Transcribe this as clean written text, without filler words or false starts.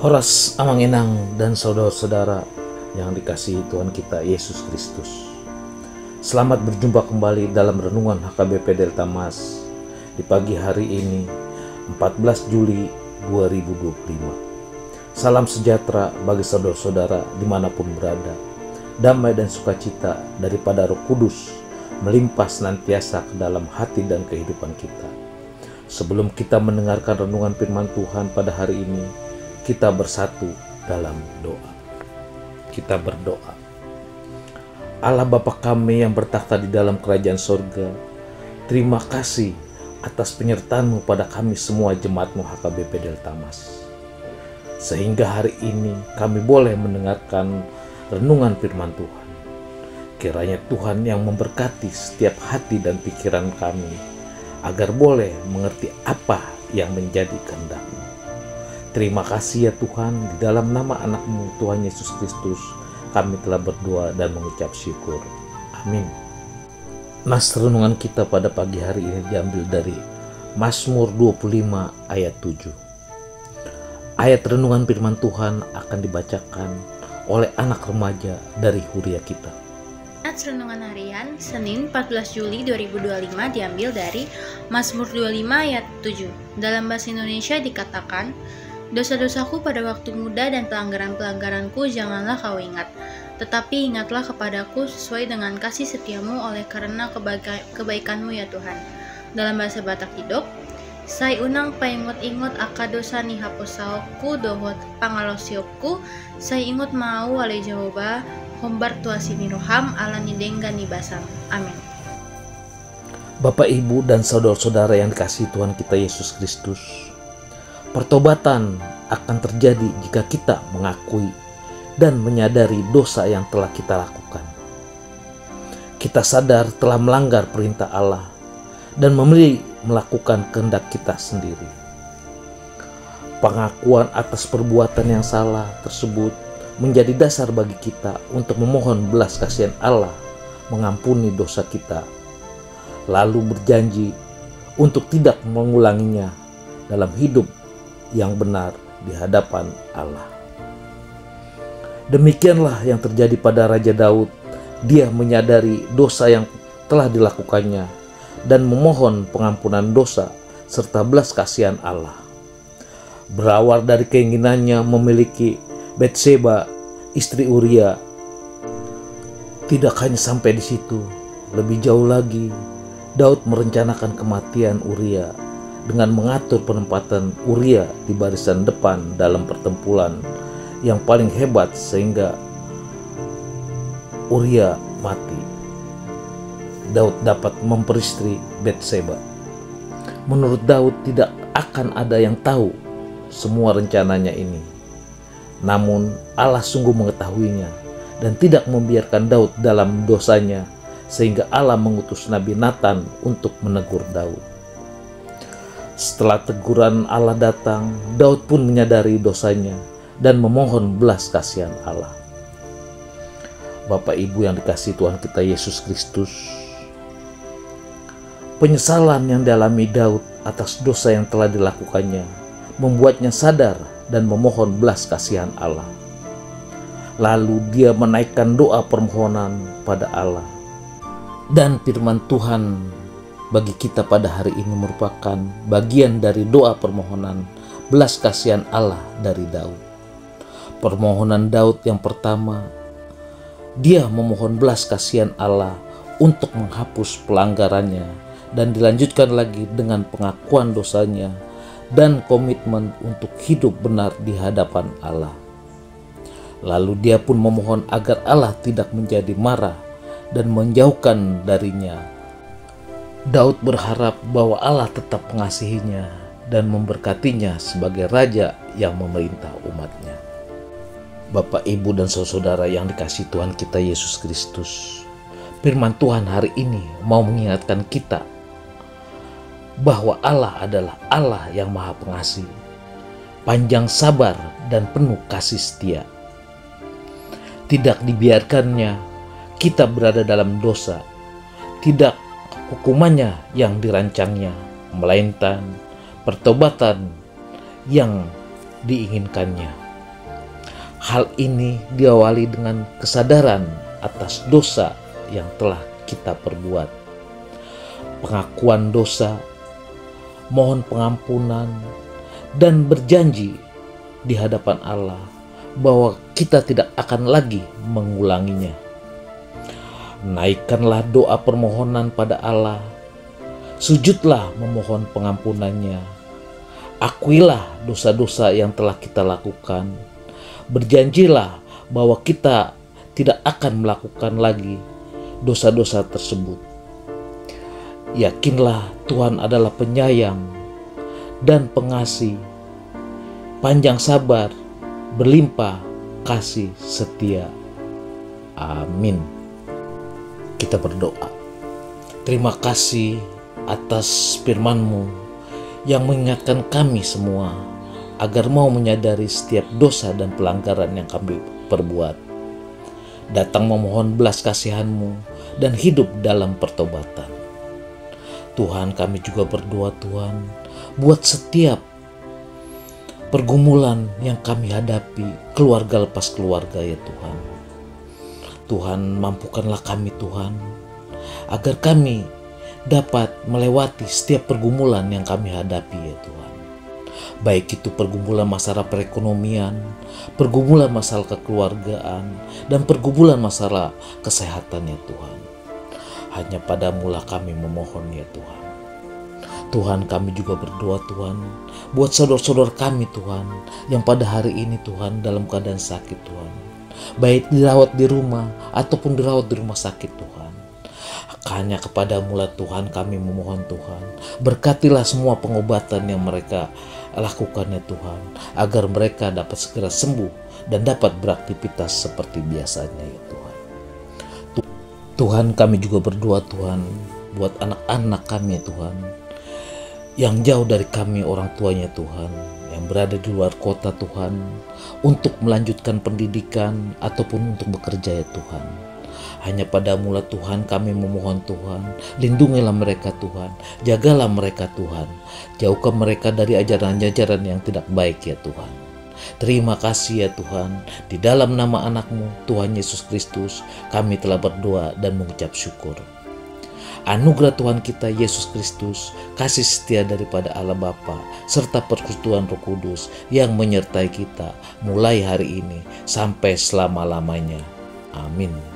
Horas Amanginang dan saudara-saudara yang dikasihi Tuhan kita Yesus Kristus. Selamat berjumpa kembali dalam renungan HKBP Delta Mas di pagi hari ini 14 Juli 2025. Salam sejahtera bagi saudara-saudara dimanapun berada. Damai dan sukacita daripada Roh Kudus melimpah senantiasa ke dalam hati dan kehidupan kita. Sebelum kita mendengarkan renungan firman Tuhan pada hari ini, kita bersatu dalam doa. Kita berdoa. Allah Bapa kami yang bertakhta di dalam kerajaan sorga, terima kasih atas penyertaan-Mu pada kami semua jemaat-Mu HKBP Delta Mas. Sehingga hari ini kami boleh mendengarkan renungan firman Tuhan. Kiranya Tuhan yang memberkati setiap hati dan pikiran kami, agar boleh mengerti apa yang menjadi kehendak-Mu. Terima kasih ya Tuhan, di dalam nama anak-Mu Tuhan Yesus Kristus, kami telah berdoa dan mengucap syukur. Amin. Nas renungan kita pada pagi hari ini diambil dari Mazmur 25 ayat 7. Ayat renungan firman Tuhan akan dibacakan oleh anak remaja dari Huria kita. Ayat renungan harian Senin 14 Juli 2025 diambil dari Mazmur 25 ayat 7. Dalam bahasa Indonesia dikatakan, dosa-dosaku pada waktu muda dan pelanggaran-pelanggaranku janganlah kau ingat. Tetapi ingatlah kepadaku sesuai dengan kasih setiamu oleh karena kebaikanmu ya Tuhan. Dalam bahasa Batak Hidop, Sai unang paingot-ingot aka dosa ni hapusaoku dohot pangalosiopku, sai ingot mau wale jawaba hombar tuasi niroham ala nidengga nibasam. Amin. Bapak, Ibu, dan saudara-saudara yang dikasihi Tuhan kita Yesus Kristus, pertobatan akan terjadi jika kita mengakui dan menyadari dosa yang telah kita lakukan. Kita sadar telah melanggar perintah Allah dan memilih melakukan kehendak kita sendiri. Pengakuan atas perbuatan yang salah tersebut menjadi dasar bagi kita untuk memohon belas kasihan Allah mengampuni dosa kita, lalu berjanji untuk tidak mengulanginya dalam hidup yang benar di hadapan Allah. Demikianlah yang terjadi pada Raja Daud. Dia menyadari dosa yang telah dilakukannya dan memohon pengampunan dosa serta belas kasihan Allah. Berawal dari keinginannya memiliki Batseba, istri Uria. Tidak hanya sampai di situ, lebih jauh lagi, Daud merencanakan kematian Uria dengan mengatur penempatan Uria di barisan depan dalam pertempuran yang paling hebat sehingga Uria mati. Daud dapat memperistri Batseba. Menurut Daud tidak akan ada yang tahu semua rencananya ini. Namun Allah sungguh mengetahuinya dan tidak membiarkan Daud dalam dosanya, sehingga Allah mengutus Nabi Nathan untuk menegur Daud. Setelah teguran Allah datang, Daud pun menyadari dosanya dan memohon belas kasihan Allah. Bapak, Ibu yang dikasihi Tuhan kita Yesus Kristus, penyesalan yang dialami Daud atas dosa yang telah dilakukannya membuatnya sadar dan memohon belas kasihan Allah. Lalu dia menaikkan doa permohonan pada Allah. Dan firman Tuhan bagi kita pada hari ini merupakan bagian dari doa permohonan belas kasihan Allah dari Daud. Permohonan Daud yang pertama, dia memohon belas kasihan Allah untuk menghapus pelanggarannya, dan dilanjutkan lagi dengan pengakuan dosanya dan komitmen untuk hidup benar di hadapan Allah. Lalu dia pun memohon agar Allah tidak menjadi marah dan menjauhkan darinya. Daud berharap bahwa Allah tetap mengasihinya dan memberkatinya sebagai raja yang memerintah umatnya. Bapak, Ibu, dan saudara yang dikasihi Tuhan kita Yesus Kristus, firman Tuhan hari ini mau mengingatkan kita bahwa Allah adalah Allah yang Maha Pengasih, panjang sabar, dan penuh kasih setia. Tidak dibiarkannya kita berada dalam dosa, tidak hukumannya yang dirancangnya, melainkan pertobatan yang diinginkannya. Hal ini diawali dengan kesadaran atas dosa yang telah kita perbuat, pengakuan dosa, mohon pengampunan, dan berjanji di hadapan Allah bahwa kita tidak akan lagi mengulanginya. Naikkanlah doa permohonan pada Allah, sujudlah memohon pengampunannya, akuilah dosa-dosa yang telah kita lakukan, berjanjilah bahwa kita tidak akan melakukan lagi dosa-dosa tersebut. Yakinlah Tuhan adalah penyayang dan pengasih, panjang sabar, berlimpah kasih setia. Amin. Kita berdoa. Terima kasih atas firman-Mu yang mengingatkan kami semua agar mau menyadari setiap dosa dan pelanggaran yang kami perbuat. Datang memohon belas kasihan-Mu dan hidup dalam pertobatan. Tuhan, kami juga berdoa Tuhan, buat setiap pergumulan yang kami hadapi, keluarga lepas keluarga ya Tuhan. Tuhan, mampukanlah kami Tuhan, agar kami dapat melewati setiap pergumulan yang kami hadapi ya Tuhan. Baik itu pergumulan masalah perekonomian, pergumulan masalah kekeluargaan, dan pergumulan masalah kesehatan ya Tuhan. Hanya Padamu-lah kami memohon ya Tuhan. Tuhan, kami juga berdoa Tuhan, buat saudara-saudara kami Tuhan, yang pada hari ini Tuhan dalam keadaan sakit Tuhan. Baik dirawat di rumah ataupun dirawat di rumah sakit Tuhan. Hanya Kepadamu-lah Tuhan kami memohon Tuhan. Berkatilah semua pengobatan yang mereka lakukan ya Tuhan, agar mereka dapat segera sembuh dan dapat beraktivitas seperti biasanya ya Tuhan. Tuhan, kami juga berdoa Tuhan buat anak-anak kami ya Tuhan, yang jauh dari kami orang tuanya Tuhan, yang berada di luar kota Tuhan, untuk melanjutkan pendidikan ataupun untuk bekerja ya Tuhan. Hanya Padamu-lah Tuhan kami memohon Tuhan, lindungilah mereka Tuhan, jagalah mereka Tuhan, jauhkan mereka dari ajaran-ajaran yang tidak baik ya Tuhan. Terima kasih ya Tuhan, di dalam nama anak-Mu Tuhan Yesus Kristus kami telah berdoa dan mengucap syukur. Anugerah Tuhan kita Yesus Kristus, kasih setia daripada Allah Bapa, serta persekutuan Roh Kudus yang menyertai kita mulai hari ini sampai selama-lamanya. Amin.